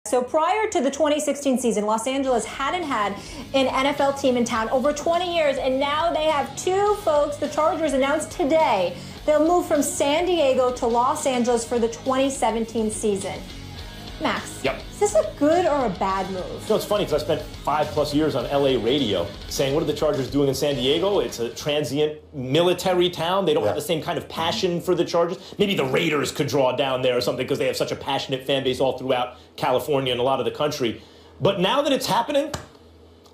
So prior to the 2016 season, Los Angeles hadn't had an NFL team in town over 20 years, and now they have two folks. The Chargers announced today they'll move from San Diego to Los Angeles for the 2017 season. Max, yep. Is this a good or a bad move? You know, it's funny because I spent 5+ years on LA radio saying, what are the Chargers doing in San Diego? It's a transient military town. They don't have the same kind of passion for the Chargers. Maybe the Raiders could draw down there or something because they have such a passionate fan base all throughout California and a lot of the country. But now that it's happening,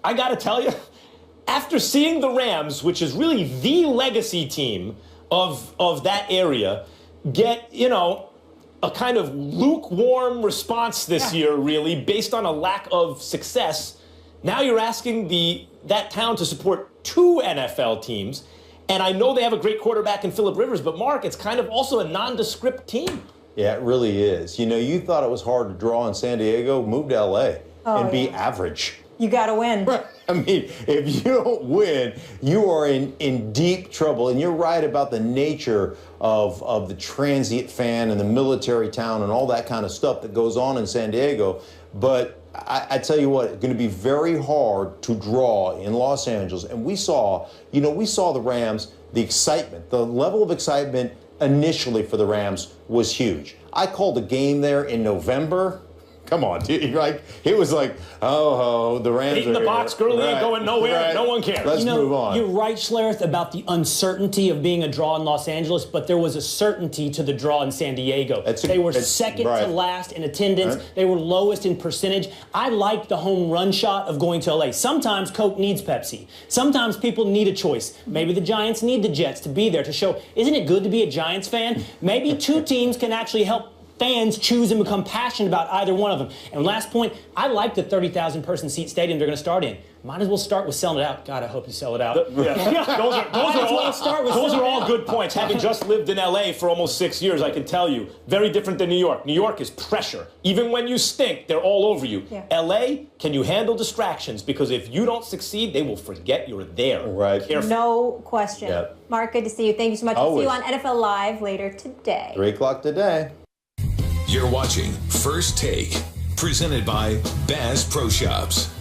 I got to tell you, after seeing the Rams, which is really the legacy team of that area, get, you know, a kind of lukewarm response this year, really, based on a lack of success. Now you're asking that town to support two NFL teams. And I know they have a great quarterback in Phillip Rivers, but Mark, it's kind of also a nondescript team. Yeah, it really is. You know, you thought it was hard to draw in San Diego, move to LA and be average. You got to win. I mean, if you don't win, you are in deep trouble. And you're right about the nature of the transient fan and the military town and all that kind of stuff that goes on in San Diego. But I tell you what, it's going to be very hard to draw in Los Angeles. And we saw the Rams, the excitement, the level of excitement initially for the Rams was huge. I called a game there in November. Come on, dude. Like, it was like, oh, the Rams Eight in the box, Gurley ain't going nowhere. No one cares. Let's move on. You're right, Schlereth, about the uncertainty of being a draw in Los Angeles, but there was a certainty to the draw in San Diego. They were second to last in attendance. They were lowest in percentage. I like the home run shot of going to LA. Sometimes Coke needs Pepsi. Sometimes people need a choice. Maybe the Giants need the Jets to be there to show, isn't it good to be a Giants fan? Maybe two teams can actually help fans choose and become passionate about either one of them. And last point, I like the 30,000 person seat stadium they're going to start in. Might as well start with selling it out. God, I hope you sell it out. Those are all good points. Having just lived in LA for almost 6 years, I can tell you, very different than New York. New York is pressure. Even when you stink, they're all over you. LA, can you handle distractions? Because if you don't succeed, they will forget you're there. Right. Careful. No question. Mark, good to see you. Thank you so much. We'll see you on NFL Live later today. 3 o'clock today. You're watching First Take, presented by Bass Pro Shops.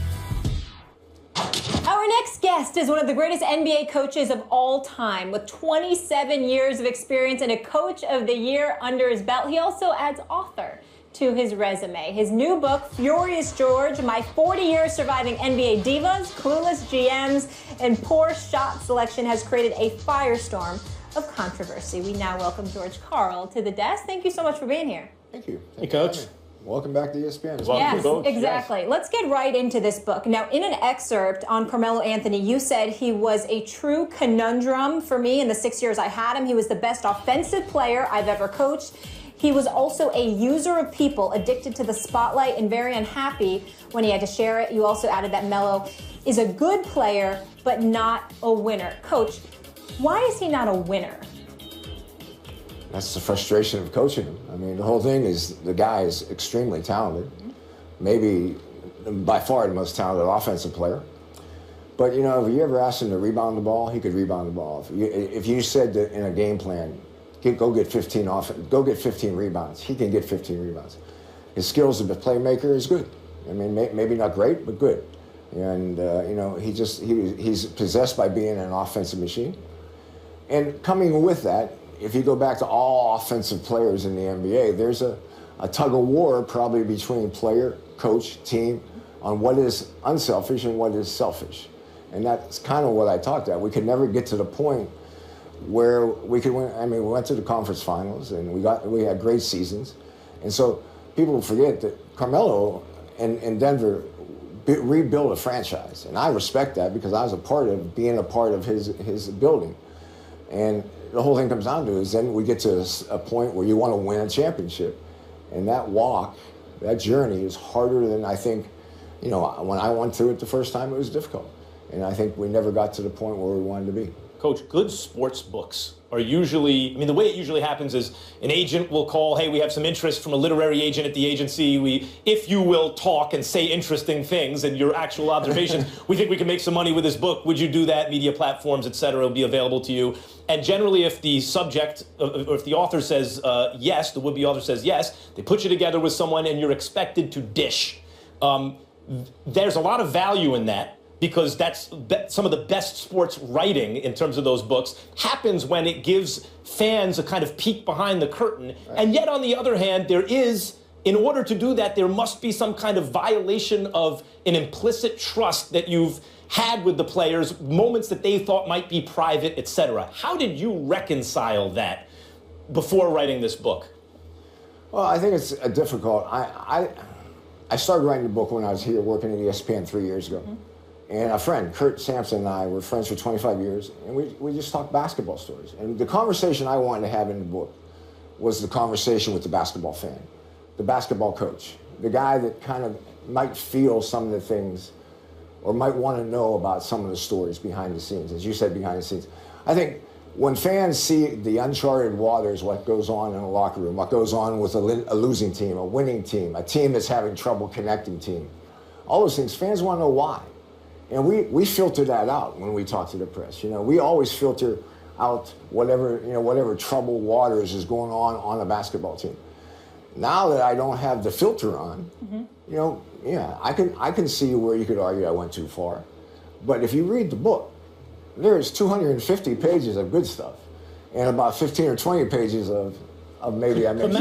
Our next guest is one of the greatest NBA coaches of all time, with 27 years of experience and a Coach of the Year under his belt. He also adds author to his resume. His new book, Furious George, My 40 Years Surviving NBA Divas, Clueless GMs, and Poor Shot Selection, has created a firestorm of controversy. We now welcome George Karl to the desk. Thank you so much for being here. Thank you. Hey, Coach. Welcome back to ESPN. Yes, exactly. Yes. Let's get right into this book. Now, in an excerpt on Carmelo Anthony, you said he was a true conundrum for me in the 6 years I had him. He was the best offensive player I've ever coached. He was also a user of people, addicted to the spotlight and very unhappy when he had to share it. You also added that Melo is a good player, but not a winner. Coach, why is he not a winner? That's the frustration of coaching him. I mean, the whole thing is the guy is extremely talented, maybe by far the most talented offensive player. But, you know, if you ever asked him to rebound the ball, he could rebound the ball. If you said that in a game plan, go get 15 rebounds, he can get 15 rebounds. His skills as a playmaker is good. I mean, maybe not great, but good. And, you know, he's possessed by being an offensive machine. And coming with that, if you go back to all offensive players in the NBA, there's a tug of war probably between player, coach, team on what is unselfish and what is selfish. And that's kind of what I talked about. We could never get to the point where we could win. I mean, we went to the conference finals and we had great seasons. And so people forget that Carmelo and Denver rebuilt a franchise. And I respect that because I was being a part of his building. And the whole thing comes down to is then we get to a point where you want to win a championship. And that walk, that journey is harder than I think, when I went through it the first time, it was difficult. And I think we never got to the point where we wanted to be. Coach, good sports books are usually, I mean, the way it usually happens is an agent will call, hey, we have some interest from a literary agent at the agency. If you will talk and say interesting things and your actual observations, we think we can make some money with this book. Would you do that? Media platforms, et cetera, will be available to you. And generally, if the subject, or if the author says yes, the would-be author says yes, they put you together with someone and you're expected to dish. There's a lot of value in that, because that's some of the best sports writing in terms of those books happens when it gives fans a kind of peek behind the curtain. Right. And yet, on the other hand, there is, in order to do that, there must be some kind of violation of an implicit trust that you've had with the players, moments that they thought might be private, etc. How did you reconcile that before writing this book? Well, I think it's difficult. I started writing the book when I was here working at ESPN 3 years ago. Mm-hmm. And a friend, Kurt Sampson, and I were friends for 25 years, and we just talked basketball stories. And the conversation I wanted to have in the book was the conversation with the basketball fan, the basketball coach, the guy that kind of might feel some of the things or might want to know about some of the stories behind the scenes, as you said, behind the scenes. I think when fans see the uncharted waters, what goes on in a locker room, what goes on with a losing team, a winning team, a team that's having trouble connecting team, all those things, fans want to know why. And we filter that out when we talk to the press. You know, we always filter out whatever troubled waters is going on a basketball team. Now that I don't have the filter on, mm-hmm. I can see where you could argue I went too far. But if you read the book, there's 250 pages of good stuff and about 15 or 20 pages of maybe I made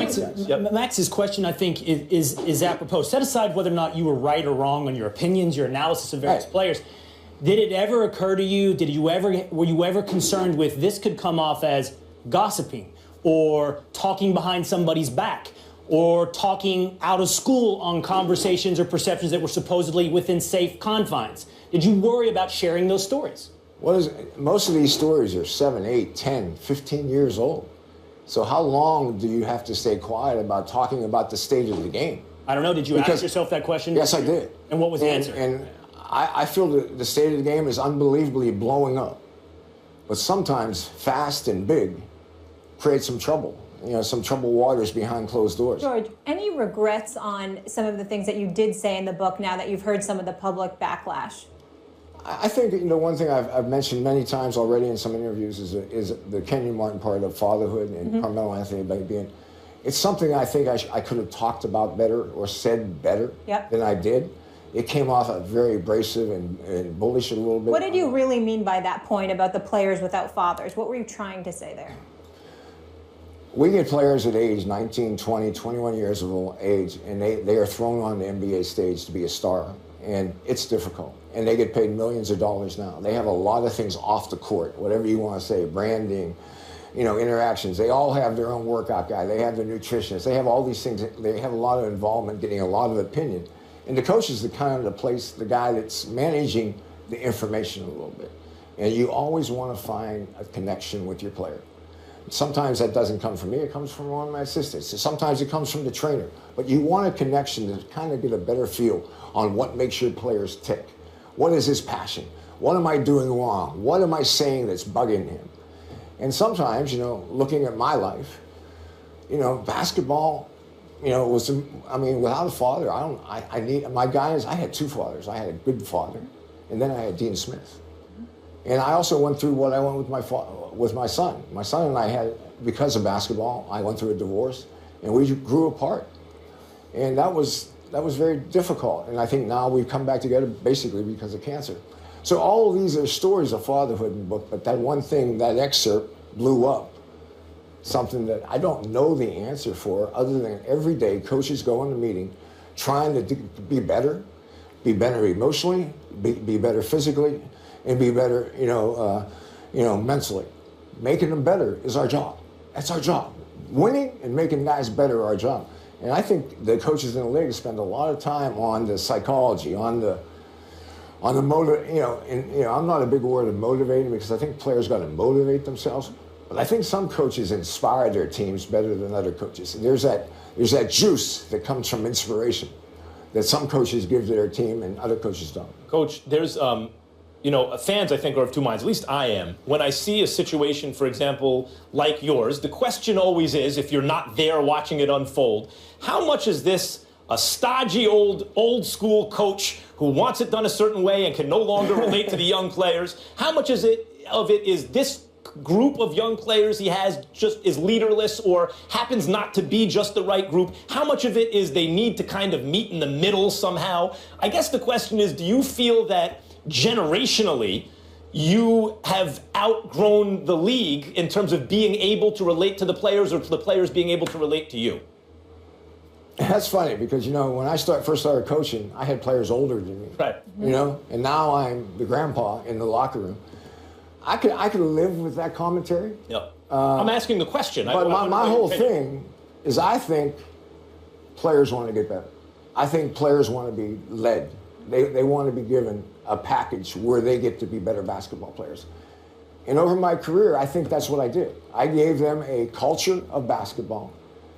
Max's question, I think, is apropos. Set aside whether or not you were right or wrong on your opinions, your analysis of various players. Did it ever occur to you, were you ever concerned with this could come off as gossiping or talking behind somebody's back or talking out of school on conversations or perceptions that were supposedly within safe confines? Did you worry about sharing those stories? Most of these stories are 7, 8, 10, 15 years old. So how long do you have to stay quiet about talking about the state of the game? I don't know. Did you ask yourself that question? Yes, I did. And what was the answer? And I feel that the state of the game is unbelievably blowing up. But sometimes fast and big creates some trouble. Some troubled waters behind closed doors. George, any regrets on some of the things that you did say in the book now that you've heard some of the public backlash? I think, one thing I've mentioned many times already in some interviews is the Kenyon Martin part of fatherhood and mm-hmm. Carmelo Anthony being. It's something I think I could have talked about better or said better than I did. It came off very abrasive and bullish a little bit. What did you really mean by that point about the players without fathers? What were you trying to say there? We get players at age 19, 20, 21 years of age, and they are thrown on the NBA stage to be a star. And it's difficult. And they get paid millions of dollars now. They have a lot of things off the court, whatever you want to say, branding, interactions. They all have their own workout guy. They have their nutritionist. They have all these things. They have a lot of involvement, getting a lot of opinion. And the coach is the guy that's managing the information a little bit. And you always want to find a connection with your player. Sometimes that doesn't come from me, it comes from one of my assistants. Sometimes it comes from the trainer. But you want a connection to kind of get a better feel on what makes your players tick. What is his passion? What am I doing wrong? What am I saying that's bugging him? And sometimes, looking at my life, basketball, without a father, I had two fathers. I had a good father, and then I had Dean Smith. And I also went through what I went with my son. My son and I had, because of basketball, I went through a divorce, and we grew apart. And that was very difficult. And I think now we've come back together basically because of cancer. So all of these are stories of fatherhood in the book, but that one thing, that excerpt blew up. Something that I don't know the answer for, other than every day coaches go in a meeting trying to be better emotionally, be better physically, and be better, mentally. Making them better is our job. That's our job. Winning and making guys better are our job. And I think the coaches in the league spend a lot of time on the psychology, on the motive. I'm not a big word of motivating, because I think players got to motivate themselves. But I think some coaches inspire their teams better than other coaches. And there's that juice that comes from inspiration that some coaches give to their team and other coaches don't. Coach, there's fans, I think, are of two minds. At least I am. When I see a situation, for example, like yours, the question always is, if you're not there watching it unfold, how much is this a stodgy old school coach who wants it done a certain way and can no longer relate to the young players? How much of it is this group of young players he has just is leaderless or happens not to be just the right group? How much of it is they need to kind of meet in the middle somehow? I guess the question is, do you feel that generationally you have outgrown the league in terms of being able to relate to the players, or to the players being able to relate to you? That's funny because, when I first started coaching, I had players older than me. Right. And now I'm the grandpa in the locker room. I could live with that commentary. Yep. I'm asking the question. But my whole thing is, I think players want to get better. I think players want to be led. They want to be given a package where they get to be better basketball players. And over my career, I think that's what I did. I gave them a culture of basketball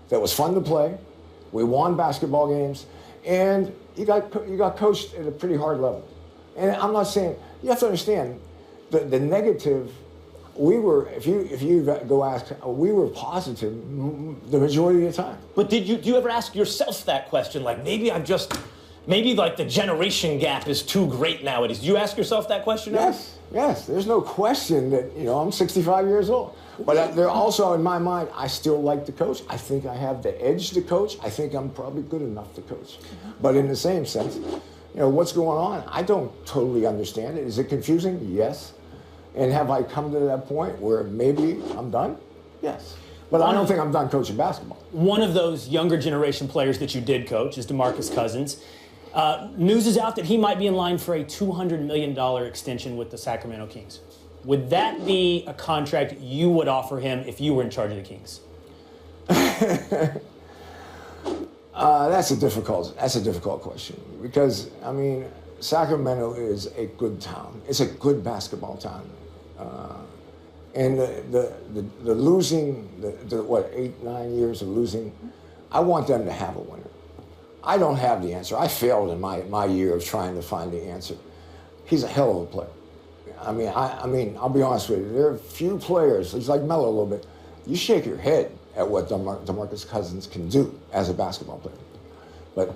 that was fun to play. We won basketball games, and you got coached at a pretty hard level. And I'm not saying, you have to understand, the negative, if you go ask, we were positive the majority of the time. But do you ever ask yourself that question? Like, maybe like the generation gap is too great nowadays. Do you ask yourself that question? Yes. There's no question that, I'm 65 years old. But they're also, in my mind, I still like to coach. I think I have the edge to coach. I think I'm probably good enough to coach. But in the same sense, what's going on? I don't totally understand it. Is it confusing? Yes. And have I come to that point where maybe I'm done? Yes. But I don't think I'm done coaching basketball. One of those younger generation players that you did coach is DeMarcus Cousins. News is out that he might be in line for a $200 million extension with the Sacramento Kings. Would that be a contract you would offer him if you were in charge of the Kings? That's a difficult question because, Sacramento is a good town. It's a good basketball town. And the losing, 8-9 years of losing, I want them to have a winner. I don't have the answer. I failed in my year of trying to find the answer. He's a hell of a player. I'll be honest with you. There are few players, he's like Melo a little bit, you shake your head at what DeMarcus Cousins can do as a basketball player. But,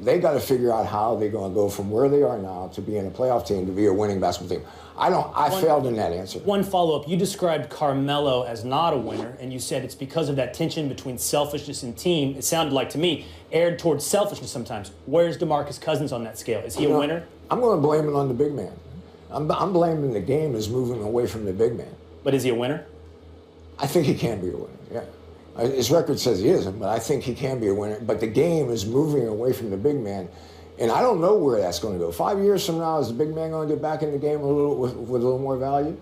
they got to figure out how they're going to go from where they are now to being a playoff team to be a winning basketball team. I failed in that answer. One follow-up. You described Carmelo as not a winner, and you said it's because of that tension between selfishness and team. It sounded like, to me, aired towards selfishness sometimes. Where's DeMarcus Cousins on that scale? Is he a winner? I'm going to blame it on the big man. I'm blaming the game is moving away from the big man. But is he a winner? I think he can be a winner, yeah. His record says he isn't, but I think he can be a winner. But the game is moving away from the big man, and I don't know where that's going to go. 5 years from now, is the big man going to get back in the game with a little more value?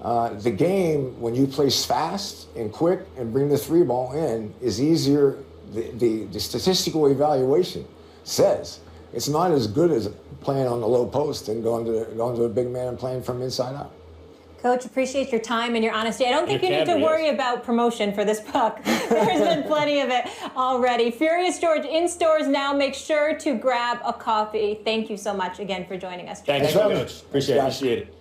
The game, when you play fast and quick and bring the three ball in, is easier. The statistical evaluation says it's not as good as playing on the low post and going to a big man and playing from inside out. Coach, appreciate your time and your honesty. I don't think you need to worry about promotion for this puck. There's been plenty of it already. Furious George in stores now. Make sure to grab a coffee. Thank you so much again for joining us. Thanks, Coach. Appreciate it.